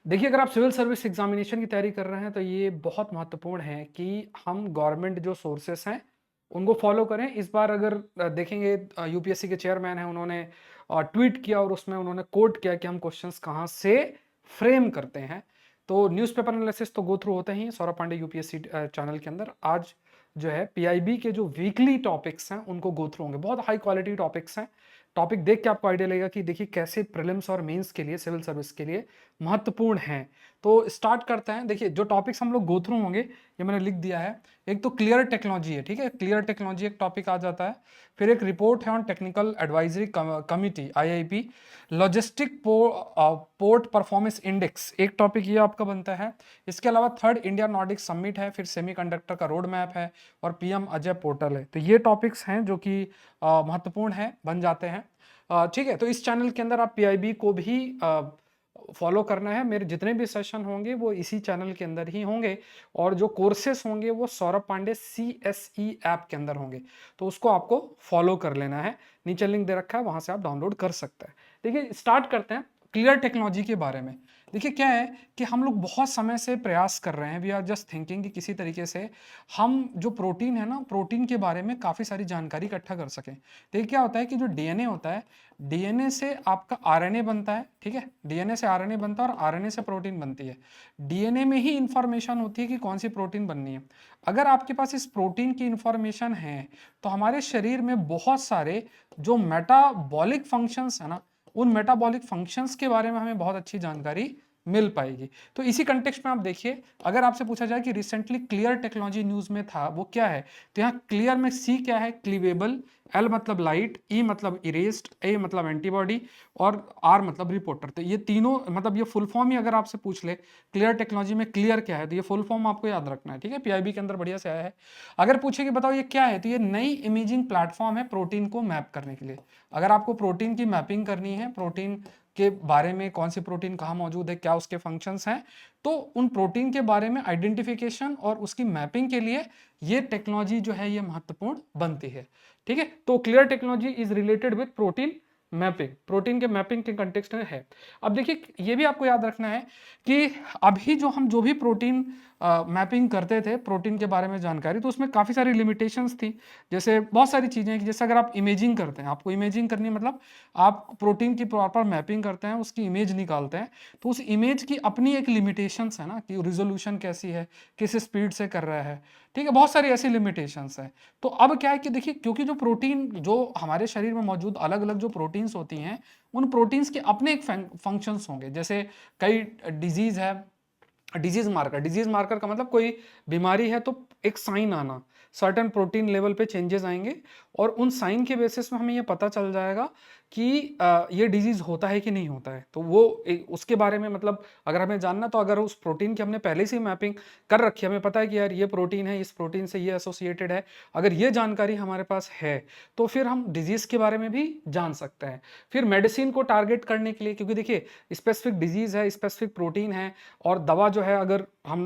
देखिए, अगर आप सिविल सर्विस एग्जामिनेशन की तैयारी कर रहे हैं तो ये बहुत महत्वपूर्ण है कि हम गवर्नमेंट जो सोर्सेस हैं उनको फॉलो करें। इस बार अगर देखेंगे यूपीएससी के चेयरमैन हैं, उन्होंने ट्वीट किया और उसमें उन्होंने कोट किया कि हम क्वेश्चंस कहाँ से फ्रेम करते हैं। तो न्यूज़पेपर एनालिसिस तो गो थ्रू होते ही सौरभ पांडे यूपीएससी चैनल के अंदर। आज जो है पीआईबी के जो वीकली टॉपिक्स हैं उनको गो थ्रू होंगे। बहुत हाई क्वालिटी टॉपिक्स हैं। टॉपिक देख के आपको आइडिया लगेगा कि देखिए कैसे प्रीलिम्स और मेंस के लिए, सिविल सर्विस के लिए महत्वपूर्ण हैं। तो स्टार्ट करते हैं। देखिए, जो टॉपिक्स हम लोग गो थ्रू होंगे ये मैंने लिख दिया है। एक तो क्लियर टेक्नोलॉजी है, ठीक है, क्लियर टेक्नोलॉजी एक टॉपिक आ जाता है। फिर एक रिपोर्ट है on technical advisory committee IIP. Logistic port performance index एक टॉपिक ये आपका बनता है। इसके अलावा थर्ड इंडिया नॉर्डिक समिट है, फिर सेमीकंडक्टर का रोड मैप है और पीएम अजय पोर्टल है। तो ये टॉपिक्स हैं जो कि महत्वपूर्ण है, बन जाते हैं। ठीक है, तो इस चैनल के अंदर आप पीआईबी को भी फॉलो करना है। मेरे जितने भी सेशन होंगे वो इसी चैनल के अंदर ही होंगे और जो कोर्सेस होंगे वो सौरभ पांडे CSE ऐप के अंदर होंगे। तो उसको आपको फॉलो कर लेना है। नीचे लिंक दे रखा है, वहां से आप डाउनलोड कर सकते हैं। देखिए, स्टार्ट करते हैं क्लियर टेक्नोलॉजी के बारे में। देखिए क्या है कि हम लोग बहुत समय से प्रयास कर रहे हैं, वी आर जस्ट थिंकिंग कि किसी तरीके से हम जो प्रोटीन है ना, प्रोटीन के बारे में काफ़ी सारी जानकारी इकट्ठा कर सकें। देखिए क्या होता है कि जो डीएनए होता है, डीएनए से आपका आरएनए बनता है, ठीक है, डीएनए से आरएनए बनता है और आरएनए से प्रोटीन बनती है। डीएनए में ही इंफॉर्मेशन होती है कि कौन सी प्रोटीन बननी है। अगर आपके पास इस प्रोटीन की इंफॉर्मेशन है तो हमारे शरीर में बहुत सारे जो मेटाबॉलिक फंक्शंस है ना, उन मेटाबॉलिक फंक्शंस के बारे में हमें बहुत अच्छी जानकारी मिल पाएगी। तो इसी कंटेक्स्ट में आप देखिए, अगर आपसे पूछा जाए कि रिसेंटली क्लियर टेक्नोलॉजी न्यूज में था वो क्या है, तो यहाँ क्लियर में सी क्या है, क्लीवेबल, एल मतलब लाइट, ई मतलब इरेस्ड, ए मतलब एंटीबॉडी और आर मतलब रिपोर्टर। तो ये तीनों मतलब ये फुल फॉर्म ही अगर आपसे पूछ ले क्लियर टेक्नोलॉजी में क्लियर क्या है, तो ये फुल फॉर्म आपको याद रखना है, ठीक है, पीआईबी के अंदर बढ़िया से आया है। अगर पूछे कि बताओ ये क्या है, तो ये नई इमेजिंग प्लेटफॉर्म है प्रोटीन को मैप करने के लिए। अगर आपको प्रोटीन की मैपिंग करनी है, प्रोटीन के बारे में कौन सी प्रोटीन कहाँ मौजूद है, क्या उसके फंक्शंस हैं, तो उन प्रोटीन के बारे में आइडेंटिफिकेशन और उसकी मैपिंग के लिए ये टेक्नोलॉजी जो है ये महत्वपूर्ण बनती है। ठीक है, तो clear technology is related with protein mapping, protein के मैपिंग के कंटेक्स्ट में है। अब देखिए ये भी आपको याद रखना है कि अभी जो भी प्रोटीन मैपिंग करते थे, प्रोटीन के बारे में जानकारी, तो उसमें काफ़ी सारी लिमिटेशंस थी। जैसे बहुत सारी चीज़ें कि जैसे अगर आप इमेजिंग करते हैं, आपको इमेजिंग करनी है मतलब आप प्रोटीन की प्रॉपर मैपिंग करते हैं, उसकी इमेज निकालते हैं, तो उस इमेज की अपनी एक लिमिटेशंस है ना, कि रिजोल्यूशन कैसी है, किस स्पीड से कर रहा है, ठीक है, बहुत सारी ऐसी लिमिटेशंस है। तो अब क्या है कि देखिए, क्योंकि जो प्रोटीन जो हमारे शरीर में मौजूद अलग अलग जो प्रोटीन्स होती हैं, उन प्रोटीन्स के अपने एक फंक्शंस होंगे। जैसे कई डिजीज है, डिजीज मार्कर का मतलब कोई बीमारी है तो एक साइन आना, सर्टेन प्रोटीन लेवल पे चेंजेस आएंगे और उन साइन के बेसिस में हमें ये पता चल जाएगा कि ये डिजीज होता है कि नहीं होता है। तो वो उसके बारे में मतलब अगर हमें जानना, तो अगर उस प्रोटीन की हमने पहले से मैपिंग कर रखी है, हमें पता है कि यार ये प्रोटीन है, इस प्रोटीन से ये एसोसिएटेड है, अगर ये जानकारी हमारे पास है तो फिर हम डिजीज के बारे में भी जान सकते हैं। फिर मेडिसिन को टारगेट करने के लिए, क्योंकि देखिए स्पेसिफिक डिजीज है, स्पेसिफिक प्रोटीन है, और दवा जो है अगर हम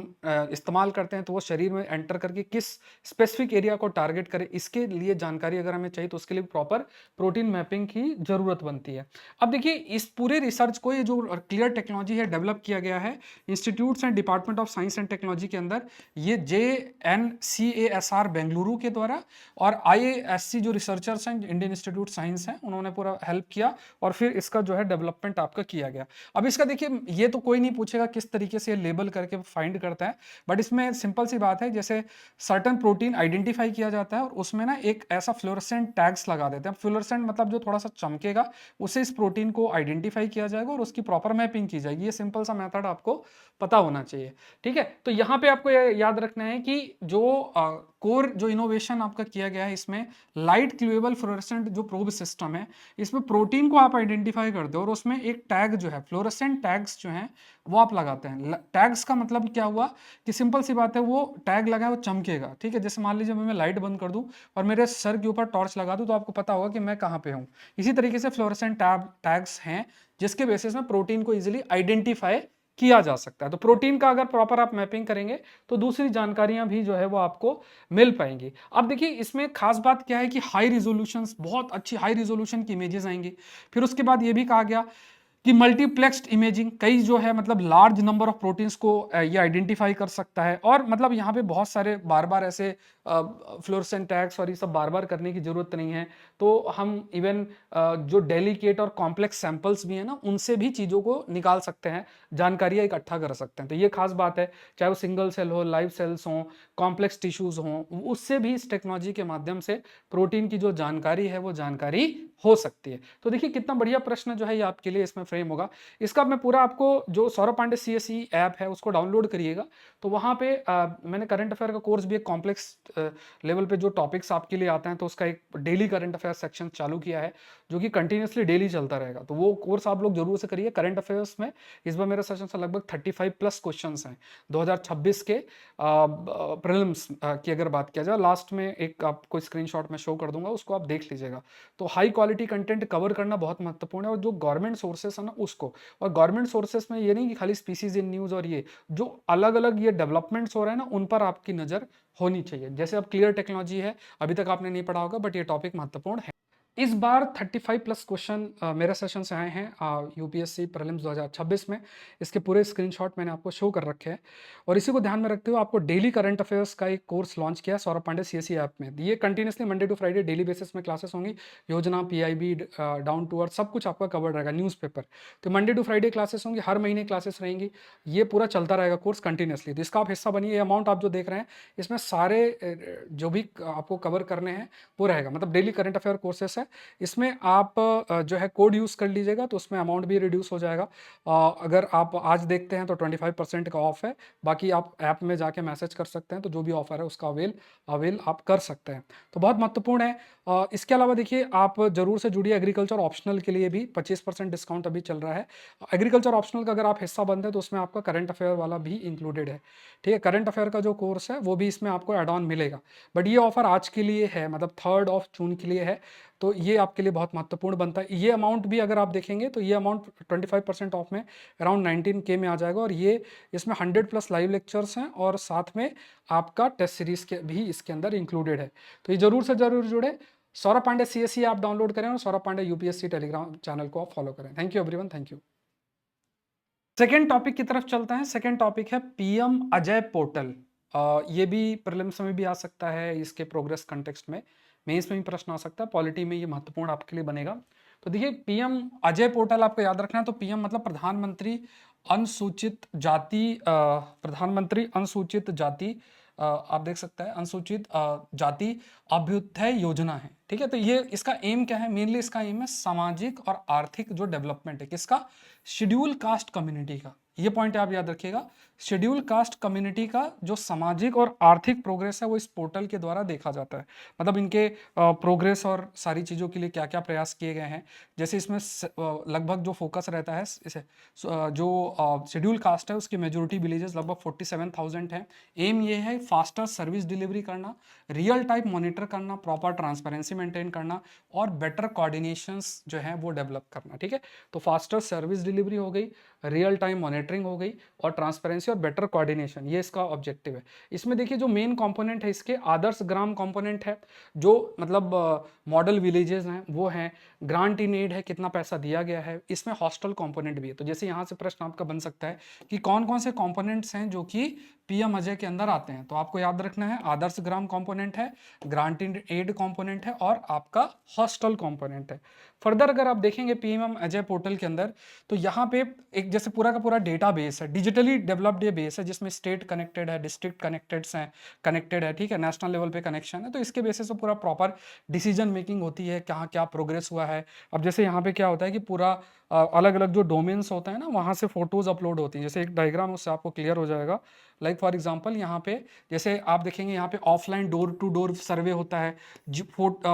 इस्तेमाल करते हैं तो वो शरीर में एंटर करके किस स्पेसिफिक एरिया को टारगेट करे, इसके लिए जानकारी अगर हमें चाहिए तो उसके लिए प्रॉपर प्रोटीन मैपिंग की जरूरत बनती है। अब देखिए इस पूरे रिसर्च को, ये जो क्लियर टेक्नोलॉजी है, डेवलप किया गया है institutes and department of science and technology के अंदर। ये JNCASR बेंगलुरु के द्वारा और IASC जो रिसर्चर्स हैं, इंडियन इंस्टीट्यूट साइंस हैं, उन्होंने पूरा हेल्प किया और फिर इसका जो है डेवलपमेंट आपका किया गया। अब इसका देखिए, ये तो कोई नहीं पूछेगा किस तरीके से लेबल करके फाइंड करता है, बट इसमें सिंपल सी बात है, जैसे सर्टन प्रोटीन आइडेंटिफाई किया जाता है और उसमें ना एक ऐसा फ्लोरेसेंट टैग्स लगा देते हैं। फ्लोरेसेंट मतलब जो थोड़ा सा चमकेगा, उससे इस प्रोटीन को आइडेंटिफाई किया जाएगा और उसकी प्रॉपर मैपिंग की जाएगी। ये सिंपल सा मेथड आपको पता होना चाहिए, ठीक है। तो यहाँ पे आपको याद रखना है कि जो कोर जो इनोवेशन आपका किया गया है, इसमें लाइट क्लूएबल फ्लोरेसेंट जो प्रोब सिस्टम है, इसमें प्रोटीन को आप आइडेंटिफाई करते हो और उसमें एक टैग जो है, फ्लोरेसेंट टैग्स जो हैं वो आप लगाते हैं। टैग्स का मतलब क्या हुआ कि सिंपल सी बात है, वो टैग लगा है वो चमकेगा, ठीक है। जैसे मान लीजिए मैं लाइट बंद कर दूं और मेरे सर के ऊपर टॉर्च लगा दूं तो आपको पता होगा कि मैं कहाँ पे हूँ। इसी तरीके से फ्लोरेसेंट टैग्स हैं जिसके बेसिस में प्रोटीन को इजिली आइडेंटिफाई किया जा सकता है। तो प्रोटीन का अगर प्रॉपर आप मैपिंग करेंगे तो दूसरी जानकारियां भी जो है वो आपको मिल पाएंगी। अब देखिए इसमें खास बात क्या है कि हाई रिजोल्यूशन, बहुत अच्छी हाई रिजोल्यूशन की इमेजेस आएंगी। फिर उसके बाद ये भी कहा गया कि मल्टीप्लेक्स्ड इमेजिंग, कई जो है मतलब लार्ज नंबर ऑफ प्रोटीन्स को ये आइडेंटिफाई कर सकता है। और मतलब यहाँ पे बहुत सारे बार बार ऐसे फ्लोरेसेंट टैग्स और ये सब बार बार करने की जरूरत नहीं है। तो हम इवन जो डेलिकेट और कॉम्प्लेक्स सैंपल्स भी है ना, उनसे भी चीज़ों को निकाल सकते हैं, जानकारियाँ इकट्ठा कर सकते हैं। तो ये खास बात है, चाहे वो सिंगल सेल हो, लाइव सेल्स हों, कॉम्प्लेक्स टिश्यूज हों, उससे भी इस टेक्नोलॉजी के माध्यम से प्रोटीन की जो जानकारी है वो जानकारी हो सकती है। तो देखिए कितना बढ़िया प्रश्न जो है ये आपके लिए इसमें फ्रेम होगा। इसका मैं पूरा आपको, जो सौरभ पांडे सीएसई ऐप है उसको डाउनलोड करिएगा, तो वहाँ पे मैंने करंट अफेयर का कोर्स भी एक कॉम्प्लेक्स लेवल पे जो टॉपिक्स आपके लिए आते हैं, तो उसका एक डेली करंट अफेयर सेक्शन चालू किया है, जो कि कंटिन्यूसली डेली चलता रहेगा। तो वो कोर्स आप लोग जरूर से करिए। करंट अफेयर्स में इस बार मेरे सेशन से लगभग 35 प्लस क्वेश्चन हैं 2026 के प्रीलिम्स की अगर बात किया जाए। लास्ट में एक आपको स्क्रीनशॉट में शो कर दूंगा, उसको आप देख लीजिएगा। तो हाई क्वालिटी कंटेंट कवर करना बहुत महत्वपूर्ण है, और जो गवर्नमेंट सोर्सेस है ना उसको, और गवर्नमेंट सोर्सेस में ये नहीं कि खाली स्पीसीज इन न्यूज, और ये जो अलग अलग ये डेवलपमेंट्स हो रहे हैं ना, उन पर आपकी नजर होनी चाहिए। जैसे अब क्लियर टेक्नोलॉजी है, अभी तक आपने नहीं पढ़ा होगा, बट ये टॉपिक महत्वपूर्ण है। इस बार 35 प्लस क्वेश्चन मेरे सेशन से आए हैं यूपीएससी प्रीलिम्स 2026 में। इसके पूरे स्क्रीनशॉट मैंने आपको शो कर रखे हैं, और इसी को ध्यान में रखते हुए आपको डेली करंट अफेयर्स का एक कोर्स लॉन्च किया है सौरभ पांडे सीएसई ऐप में। ये continuously Monday to Friday daily basis में क्लासेस होंगी। Yojana, PIB, down to earth, सब कुछ आपका कवर रहेगा। न्यूज़पेपर, तो मंडे टू फ्राइडे क्लासेस होंगी, हर महीने क्लासेस रहेंगी। ये पूरा चलता रहेगा कोर्स कंटिन्यूसली, तो इसका आप हिस्सा बनिए। ये अमाउंट आप जो देख रहे हैं, इसमें सारे जो भी आपको कवर करने हैं वो रहेगा। मतलब डेली करंट अफेयर कोर्सेस है, इसमें आप जो है कोड यूज़ कर लीजिएगा, तो उसमें अमाउंट भी रिड्यूस हो जाएगा। अगर आप आज देखते हैं तो 25% का ऑफ है। बाकी आप ऐप में जाके मैसेज कर सकते हैं, तो जो भी ऑफर है उसका अवेल आप कर सकते हैं। तो बहुत महत्वपूर्ण है। इसके अलावा देखिए, आप जरूर से जुड़िए एग्रीकल्चर ऑप्शनल के लिए भी 25% डिस्काउंट अभी चल रहा है। एग्रीकल्चर ऑप्शनल का अगर आप हिस्सा बनते हैं तो उसमें आपका करंट अफेयर वाला भी इंक्लूडेड है। ठीक है, करंट अफेयर का जो कोर्स है वो भी इसमें आपको एड ऑन मिलेगा। बट ये ऑफर आज के लिए है, मतलब 3 जून के लिए है। तो ये आपके लिए बहुत महत्वपूर्ण बनता है। ये अमाउंट भी अगर आप देखेंगे तो ये अमाउंट 25% ऑफ में अराउंड 19K में आ जाएगा। और ये इसमें 100 प्लस लाइव लेक्चर्स हैं, और साथ में आपका टेस्ट सीरीज के भी इसके अंदर इंक्लूडेड है। तो ये जरूर से जरूर जुड़े। सौरभ पांडे सीएसई आप डाउनलोड करें, और Saurabh Pandey UPSC Telegram channel को आप फॉलो करें। Thank you everyone, thank you. Second topic की तरफ चलते हैं। सेकेंड टॉपिक है पीएम अजय पोर्टल। ये भी प्रीलिम्स में भी आ सकता है, इसके प्रोग्रेस कंटेक्स्ट में मेंस में भी प्रश्न आ सकता है, पॉलिटी में ये महत्वपूर्ण आपके लिए बनेगा। तो देखिए, पीएम अजय पोर्टल आपको याद रखना है। तो पीएम मतलब प्रधानमंत्री अनुसूचित जाति, प्रधानमंत्री अनुसूचित जाति, आप देख सकते हैं अनुसूचित जाति अभ्युदय योजना है। ठीक है, तो ये इसका एम क्या है? मेनली इसका एम है सामाजिक और आर्थिक जो डेवलपमेंट है, किसका? शेड्यूल कास्ट कम्युनिटी का। ये पॉइंट आप याद रखिएगा। शेड्यूल कास्ट कम्युनिटी का जो सामाजिक और आर्थिक प्रोग्रेस है वो इस पोर्टल के द्वारा देखा जाता है। मतलब इनके प्रोग्रेस और सारी चीज़ों के लिए क्या क्या प्रयास किए गए हैं। जैसे इसमें लगभग जो फोकस रहता है इसे, जो शेड्यूल कास्ट है उसकी मेजोरिटी विलेजेस लगभग 47,000 है। एम ये है फास्टर सर्विस डिलीवरी करना, रियल टाइम मॉनिटर करना, प्रॉपर ट्रांसपेरेंसी मेंटेन करना, और बेटर कोऑर्डिनेशंस जो है वो डेवलप करना। ठीक है, तो फास्टर सर्विस डिलीवरी हो गई, रियल टाइम मॉनिटरिंग हो गई, और ट्रांसपेरेंसी और बेटर कोऑर्डिनेशन, ये इसका ऑब्जेक्टिव है। इसमें देखिए जो मेन कंपोनेंट है इसके, आदर्श ग्राम कंपोनेंट है, जो मतलब मॉडल विलेजेस हैं वो हैं, ग्रांट इन एड है, कितना पैसा दिया गया है, इसमें हॉस्टल कंपोनेंट भी है। तो जैसे यहाँ से प्रश्न आपका बन सकता है कि कौन कौन से कंपोनेंट्स हैं जो कि पीएम अजय के अंदर आते हैं। तो आपको याद रखना है, आदर्श ग्राम कंपोनेंट है, ग्रांट इन एड कंपोनेंट है, और आपका हॉस्टल कंपोनेंट है। फर्दर अगर आप देखेंगे पीएम अजय पोर्टल के अंदर, तो यहाँ पे एक जैसे पूरा का पूरा डेटा बेस है, डिजिटली डेवलप्ड ये बेस है, जिसमें स्टेट कनेक्टेड है, डिस्ट्रिक्ट कनेक्टेड है, ठीक है, नेशनल लेवल पे कनेक्शन है। तो इसके बेसिस पे पूरा प्रॉपर डिसीजन मेकिंग होती है, कहाँ क्या प्रोग्रेस हुआ है। अब जैसे यहाँ पे क्या होता है कि पूरा अलग अलग जो डोमेन्स होते हैं ना, वहाँ से फोटोज अपलोड होती हैं। जैसे एक डायग्राम उससे आपको क्लियर हो जाएगा। लाइक फॉर एग्जांपल यहाँ पे जैसे आप देखेंगे, यहाँ पे offline door to door survey होता है,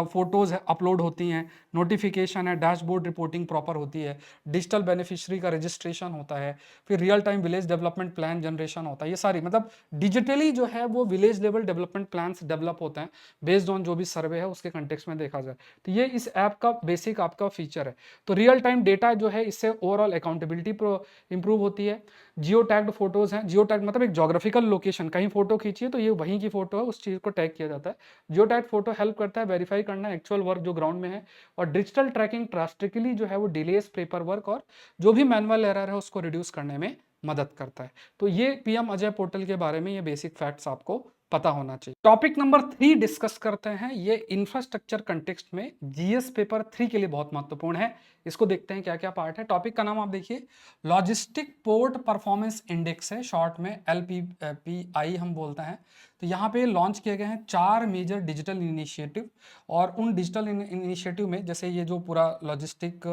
फोटोज अपलोड होती हैं, नोटिफिकेशन है, डैशबोर्ड रिपोर्टिंग प्रॉपर होती है, डिजिटल बेनिफिशियरी का रजिस्ट्रेशन होता है, फिर real time village development plan generation होता है। ये सारी मतलब डिजिटली जो है वो village level development plans develop होते हैं बेस्ड ऑन जो भी सर्वे है उसके कंटेक्स्ट में देखा जाए। तो ये इस ऐप का बेसिक आपका फीचर है। तो रियल टाइम डेटा जो है, इससे ओवरऑल अकाउंटेबिलिटी इंप्रूव होती है, जियो टैग्ड फोटोज़ हैं, जियो टैग मतलब एक ज्योग्राफिकल लोकेशन, कहीं फोटो खींची है तो ये वहीं की फोटो है, उस चीज़ को टैग किया जाता है। जियो टैग फोटो हेल्प करता है वेरीफाई करना एक्चुअल वर्क जो ग्राउंड में है, और डिजिटल ट्रैकिंग ड्रास्टिकली जो है वो डिलेस पेपर वर्क और जो भी मैनुअल एरर है उसको रिड्यूस करने में मदद करता है। तो ये पीएम अजय पोर्टल के बारे में ये बेसिक फैक्ट्स आपको पता होना चाहिए। टॉपिक नंबर 3 डिस्कस करते हैं, ये इंफ्रास्ट्रक्चर कंटेक्स्ट में जीएस पेपर 3 के लिए बहुत महत्वपूर्ण है। इसको देखते हैं क्या क्या पार्ट है। टॉपिक का नाम आप देखिए, लॉजिस्टिक पोर्ट परफॉर्मेंस इंडेक्स है, शॉर्ट में LPPI हम बोलते हैं। तो यहाँ पे लॉन्च किए गए हैं 4 मेजर डिजिटल इनिशिएटिव, और उन डिजिटल इनिशिएटिव में जैसे ये जो पूरा लॉजिस्टिक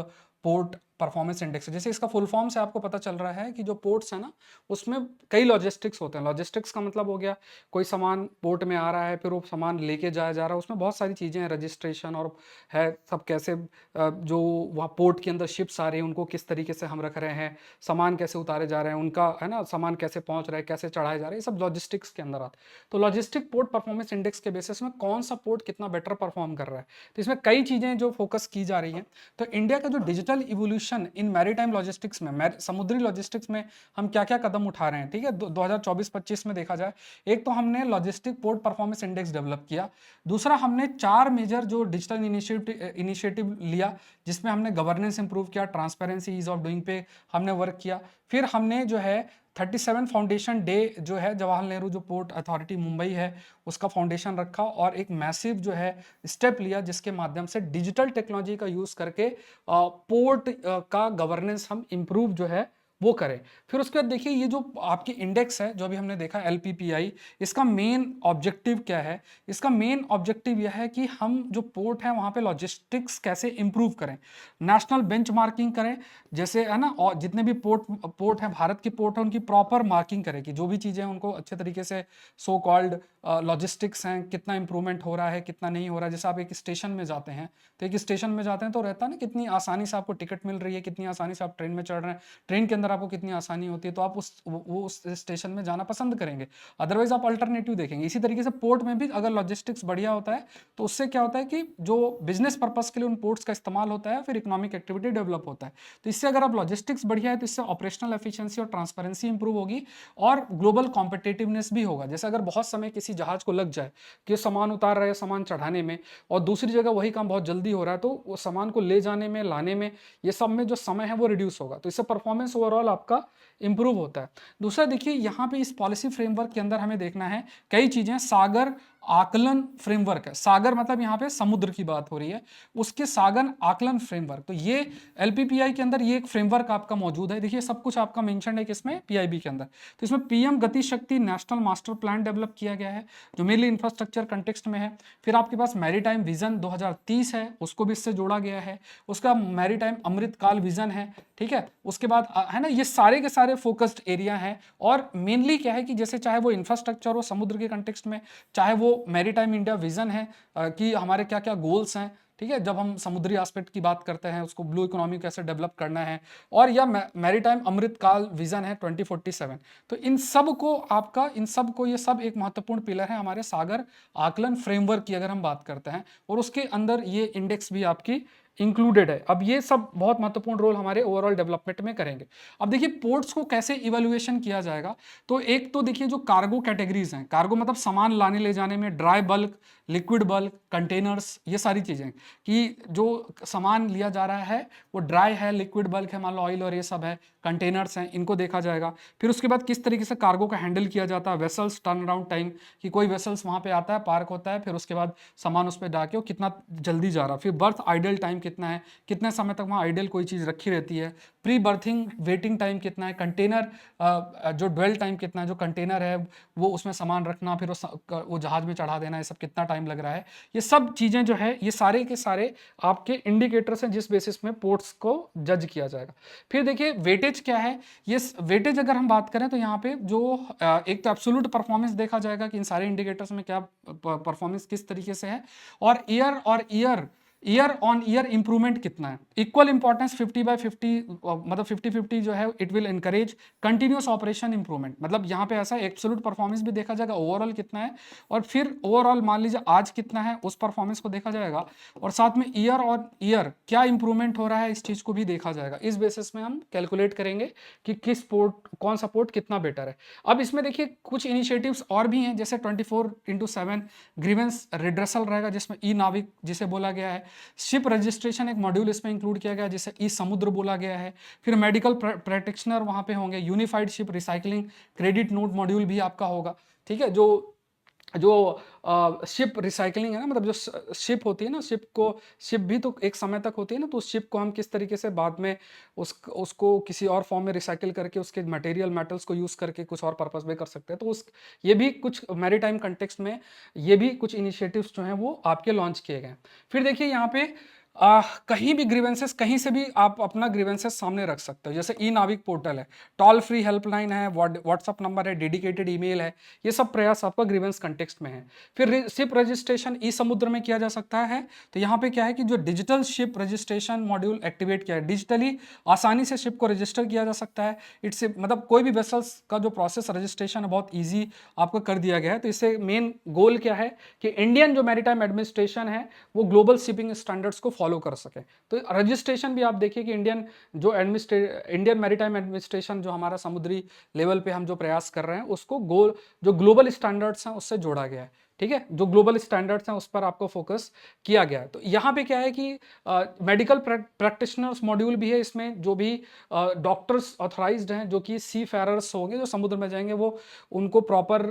पोर्ट परफॉर्मेंस इंडेक्स है, जैसे इसका फुल फॉर्म से आपको पता चल रहा है कि जो पोर्ट्स है ना उसमें कई लॉजिस्टिक्स होते हैं। लॉजिस्टिक्स का मतलब हो गया कोई सामान पोर्ट में आ रहा है, फिर वो सामान लेके जाया जा रहा है, उसमें बहुत सारी चीज़ें हैं, रजिस्ट्रेशन और है सब कैसे जो वहाँ पोर्ट के अंदर शिप्स आ रही हैं उनको किस तरीके से हम रख रहे हैं, सामान कैसे उतारे जा रहे हैं, उनका है ना सामान कैसे पहुँच रहा है, कैसे चढ़ाए जा रहे हैं, ये सब लॉजिस्टिक्स के अंदर आता है। तो लॉजिस्टिक पोर्ट परफॉर्मेंस इंडेक्स के बेसिस में कौन सा पोर्ट कितना बेटर परफॉर्म कर रहा है, तो इसमें कई चीज़ें जो फोकस की जा रही हैं। तो इंडिया का जो digital evolution in maritime logistics में, समुद्री लॉजिस्टिक्स में हम क्या क्या कदम उठा रहे हैं, ठीक है, 2024-25 में देखा जाए, एक तो हमने logistic port performance index develop किया, दूसरा हमने 4 मेजर जो डिजिटल इनिशिएटिव लिया जिसमें हमने गवर्नेंस इंप्रूव किया, ट्रांसपेरेंसी, ईज ऑफ डूइंग पे हमने वर्क किया, फिर हमने जो है 37 फाउंडेशन डे जो है जवाहरलाल नेहरू जो पोर्ट अथॉरिटी मुंबई है उसका फाउंडेशन रखा, और एक मैसिव जो है स्टेप लिया जिसके माध्यम से डिजिटल टेक्नोलॉजी का यूज करके पोर्ट का गवर्नेंस हम इंप्रूव जो है वो करें। फिर उसके बाद देखिए ये जो आपकी इंडेक्स है जो अभी हमने देखा LPPI, इसका मेन ऑब्जेक्टिव क्या है, इसका मेन ऑब्जेक्टिव यह है कि हम जो पोर्ट है वहां पे लॉजिस्टिक्स कैसे इंप्रूव करें, नेशनल बेंचमार्किंग करें, जैसे है ना, और जितने भी पोर्ट है भारत के पोर्ट है उनकी प्रॉपर मार्किंग करें कि जो भी चीज़ें हैं उनको अच्छे तरीके से सो कॉल्ड लॉजिस्टिक्स हैं कितना इंप्रूवमेंट हो रहा है कितना नहीं हो रहा है। जैसे आप एक स्टेशन में जाते हैं तो एक स्टेशन में जाते हैं तो रहता है ना कितनी आसानी से आपको टिकट मिल रही है, कितनी आसानी से आप ट्रेन में चढ़ रहे हैं, ट्रेन के अंदर आपको कितनी आसानी होती है, तो आप उस स्टेशन में जाना पसंद करेंगे, अदरवाइज आप अल्टरनेटिव देखेंगे। इसी तरीके से पोर्ट में भी अगर लॉजिस्टिक्स बढ़िया होता है तो उससे क्या होता है कि जो बिजनेस पर्पज के लिए उन पोर्ट्स का इस्तेमाल होता है, फिर इकोनॉमिक एक्टिविटी डेवलप होता है। तो इससे अगर आप लॉजिस्टिक्स बढ़िया है तो इससे ऑपरेशनल एफिशिएंसी और ट्रांसपेरेंसी इंप्रूव होगी और ग्लोबल कॉम्पिटिटिवनेस भी होगा। जैसे अगर बहुत समय किसी जहाज को लग जाए कि सामान उतार रहे हैं सामान चढ़ाने में, और दूसरी जगह वही काम बहुत जल्दी हो रहा है, तो वो सामान को ले जाने में लाने में ये सब में जो समय है वो रिड्यूस होगा, तो इससे परफॉर्मेंस ओवरऑल आपका इंप्रूव होता है। दूसरा देखिए यहाँ पे इस पॉलिसी फ्रेमवर्क के अंदर हमें देखना है कई चीजें, सागर आकलन फ्रेमवर्क है, सागर मतलब यहाँ पे समुद्र की बात हो रही है, उसके सागर आकलन फ्रेमवर्क, तो ये LPPI के अंदर ये एक फ्रेमवर्क आपका मौजूद है। देखिए सब कुछ आपका मेंशन है किसमें, PIB के अंदर। तो इसमें PM गति शक्ति नेशनल मास्टर प्लान डेवलप किया गया है जो मेनली इंफ्रास्ट्रक्चर कंटेक्स्ट में है। फिर आपके पास मैरीटाइम विजन 2030 है, उसको भी इससे जोड़ा गया है। उसका मैरीटाइम अमृतकाल विजन है, ठीक है। उसके बाद है ना, ये सारे के सारे फोकस्ड एरिया हैं, और मेनली क्या है कि जैसे चाहे वो इंफ्रास्ट्रक्चर हो समुद्र के कंटेक्स्ट में, चाहे वो मैरीटाइम इंडिया विजन है कि हमारे क्या क्या गोल्स हैं, ठीक है, जब हम समुद्री एस्पेक्ट की बात करते हैं उसको ब्लू इकोनॉमी कैसे डेवलप करना है, और या मैरीटाइम अमृतकाल विजन है 2047। तो इन सब को आपका, इन सब को, ये सब एक महत्वपूर्ण पिलर है हमारे सागर आकलन फ्रेमवर्क की अगर हम बात करते हैं, और उसके अंदर ये इंडेक्स भी आपकी इंक्लूडेड है। अब ये सब बहुत महत्वपूर्ण रोल हमारे ओवरऑल डेवलपमेंट में करेंगे। अब देखिए पोर्ट्स को कैसे इवैल्यूएशन किया जाएगा, तो एक तो देखिए जो कार्गो कैटेगरीज हैं, कार्गो मतलब सामान लाने ले जाने में, dry bulk, liquid bulk, containers, ये सारी चीजें कि जो सामान लिया जा रहा है वो ड्राई है, लिक्विड बल्क है, मान लो ऑयल और ये सब है, कंटेनर्स हैं, इनको देखा जाएगा। फिर उसके बाद किस तरीके से कार्गो का हैंडल किया जाता है, वेसल्स टर्न अराउंड टाइम, कि कोई वेसल्स वहां पे आता है, पार्क होता है, फिर उसके बाद सामान उस पर डाके वो कितना जल्दी जा रहा है, फिर बर्थ आइडल टाइम कितना है, कितने समय तक वहाँ आइडल कोई चीज़ रखी रहती है, प्री बर्थिंग वेटिंग टाइम कितना है, कंटेनर जो ड्वेल टाइम कितना है, जो कंटेनर है वो उसमें सामान रखना, फिर वो जहाज में चढ़ा देना, ये सब कितना टाइम लग रहा है, ये सब चीज़ें जो है ये सारे के सारे आपके इंडिकेटर्स हैं जिस बेसिस में पोर्ट्स को जज किया जाएगा। फिर देखिए वेटेज क्या है, ये वेटेज अगर हम बात करें तो यहाँ पे जो एक तो एब्सोल्यूट परफॉर्मेंस देखा जाएगा कि इन सारे इंडिकेटर्स में क्या परफॉर्मेंस किस तरीके से है, और year year on year improvement कितना है, इक्वल इंपॉर्टेंस 50/50, मतलब 50-50 जो है it will encourage continuous operation improvement. मतलब यहाँ पे ऐसा एब्सोल्यूट परफॉर्मेंस भी देखा जाएगा ओवरऑल कितना है, और फिर ओवरऑल मान लीजिए आज कितना है उस परफॉर्मेंस को देखा जाएगा, और साथ में ईयर ऑन ईयर क्या इंप्रूवमेंट हो रहा है इस चीज को भी देखा जाएगा। इस बेसिस में हम कैलकुलेट करेंगे कि किस पोर्ट कौन सा पोर्ट कितना बेटर है। अब इसमें देखिए कुछ इनिशिएटिव्स और भी हैं, जैसे 24/7 ग्रीवेंस रिड्रेसल रहेगा, जिसमें ई नाविक जिसे बोला गया है, शिप रजिस्ट्रेशन एक मॉड्यूल इसमें इंक्लूड किया गया है जिसे ई समुद्र बोला गया है, फिर मेडिकल प्रैक्टिशनर वहां पे होंगे, unified ship recycling credit note module भी आपका होगा। ठीक है, जो जो शिप रिसाइकलिंग है ना, मतलब जो शिप होती है ना, शिप भी तो एक समय तक होती है ना, तो उस शिप को हम किस तरीके से बाद में उसको किसी और फॉर्म में रिसाइकिल करके उसके मटेरियल मेटल्स को यूज करके कुछ और पर्पस में कर सकते हैं। तो उस ये भी कुछ मैरीटाइम कंटेक्स्ट में ये भी कुछ इनिशिएटिव्स जो हैं वो आपके लॉन्च किए गए। फिर देखिए यहाँ पे कहीं भी ग्रीवेंसेस, कहीं से भी आप अपना ग्रीवेंसेस सामने रख सकते हो, जैसे ई नाविक पोर्टल है, टॉल फ्री हेल्पलाइन है, व्हाट्सअप नंबर है, डेडिकेटेड ईमेल है, ये सब प्रयास आपका ग्रीवेंस कंटेक्स्ट में है। फिर शिप रजिस्ट्रेशन ई समुद्र में किया जा सकता है, तो यहाँ पे क्या है कि जो digital ship registration module activate किया है, डिजिटली आसानी से शिप को रजिस्टर किया जा सकता है। इट्स मतलब कोई भी वेसल्स का जो प्रोसेस रजिस्ट्रेशन है बहुत ईजी आपको कर दिया गया है। तो इससे मेन गोल क्या है कि इंडियन जो मैरीटाइम एडमिनिस्ट्रेशन है वो ग्लोबल शिपिंग स्टैंडर्ड्स को फॉलो कर सके। तो रजिस्ट्रेशन भी आप देखिए कि इंडियन मैरीटाइम एडमिनिस्ट्रेशन जो हमारा समुद्री लेवल पे हम जो प्रयास कर रहे हैं उसको जो ग्लोबल स्टैंडर्ड्स हैं उससे जोड़ा गया है। ठीक है, जो ग्लोबल स्टैंडर्ड्स हैं उस पर आपको फोकस किया गया है। तो यहाँ पे क्या है कि मेडिकल प्रैक्टिशनर्स मॉड्यूल भी है इसमें, जो भी डॉक्टर्स ऑथराइज्ड हैं जो कि सी फेरर्स होंगे जो समुद्र में जाएंगे, वो उनको प्रॉपर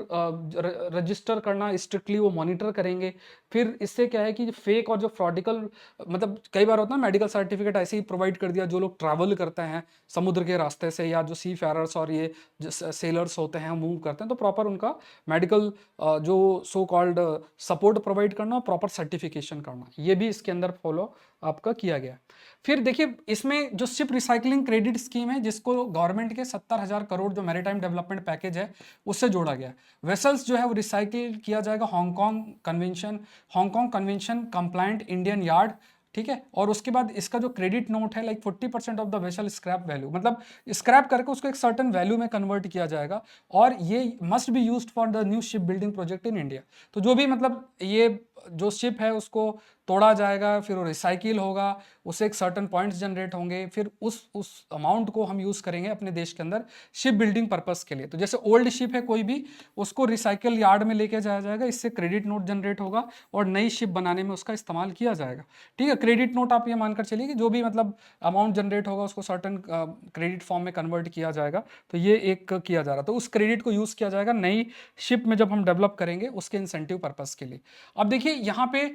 रजिस्टर करना स्ट्रिक्टली वो मॉनिटर करेंगे। फिर इससे क्या है कि फेक और जो फ्रॉडिकल, मतलब कई बार होता है मेडिकल सर्टिफिकेट ऐसे ही प्रोवाइड कर दिया, जो लोग ट्रैवल करते हैं समुद्र के रास्ते से, या जो सी फेरर्स और ये सेलर्स होते हैं मूव करते हैं, तो प्रॉपर उनका मेडिकल जो सो कॉल्ड सपोर्ट प्रोवाइड करना और प्रॉपर सर्टिफिकेशन करना, ये भी इसके अंदर फॉलो आपका किया गया। फिर देखिए इसमें जो शिप रिसाइकलिंग क्रेडिट स्कीम है, जिसको गवर्नमेंट के 70,000 करोड़ जो मैरीटाइम डेवलपमेंट पैकेज है उससे जोड़ा गया। वेसल्स जो है वो रिसाइकिल किया जाएगा Hong Kong convention compliant Indian yard. ठीक है, और उसके बाद इसका जो क्रेडिट नोट है, like 40% of the vessel scrap value, मतलब स्क्रैप करके उसको एक सर्टन वैल्यू में कन्वर्ट किया जाएगा, और ये must be used for the new ship building project in India. तो जो भी मतलब ये जो शिप है उसको तोड़ा जाएगा, फिर वो रिसाइकिल होगा, उससे एक सर्टन पॉइंट्स जनरेट होंगे, फिर उस अमाउंट को हम यूज करेंगे अपने देश के अंदर शिप बिल्डिंग पर्पस के लिए। तो जैसे ओल्ड शिप है कोई भी, उसको रिसाइकिल यार्ड में लेके जाया जाएगा, इससे क्रेडिट नोट जनरेट होगा और नई शिप बनाने में उसका इस्तेमाल किया जाएगा। ठीक है, क्रेडिट नोट आप ये मानकर चलिए कि जो भी मतलब अमाउंट जनरेट होगा उसको सर्टन क्रेडिट फॉर्म में कन्वर्ट किया जाएगा। तो ये एक किया जा रहा, तो उस क्रेडिट को यूज किया जाएगा नई शिप में जब हम डेवलप करेंगे उसके इंसेंटिव पर्पस के लिए। अब देखिए यहाँ पे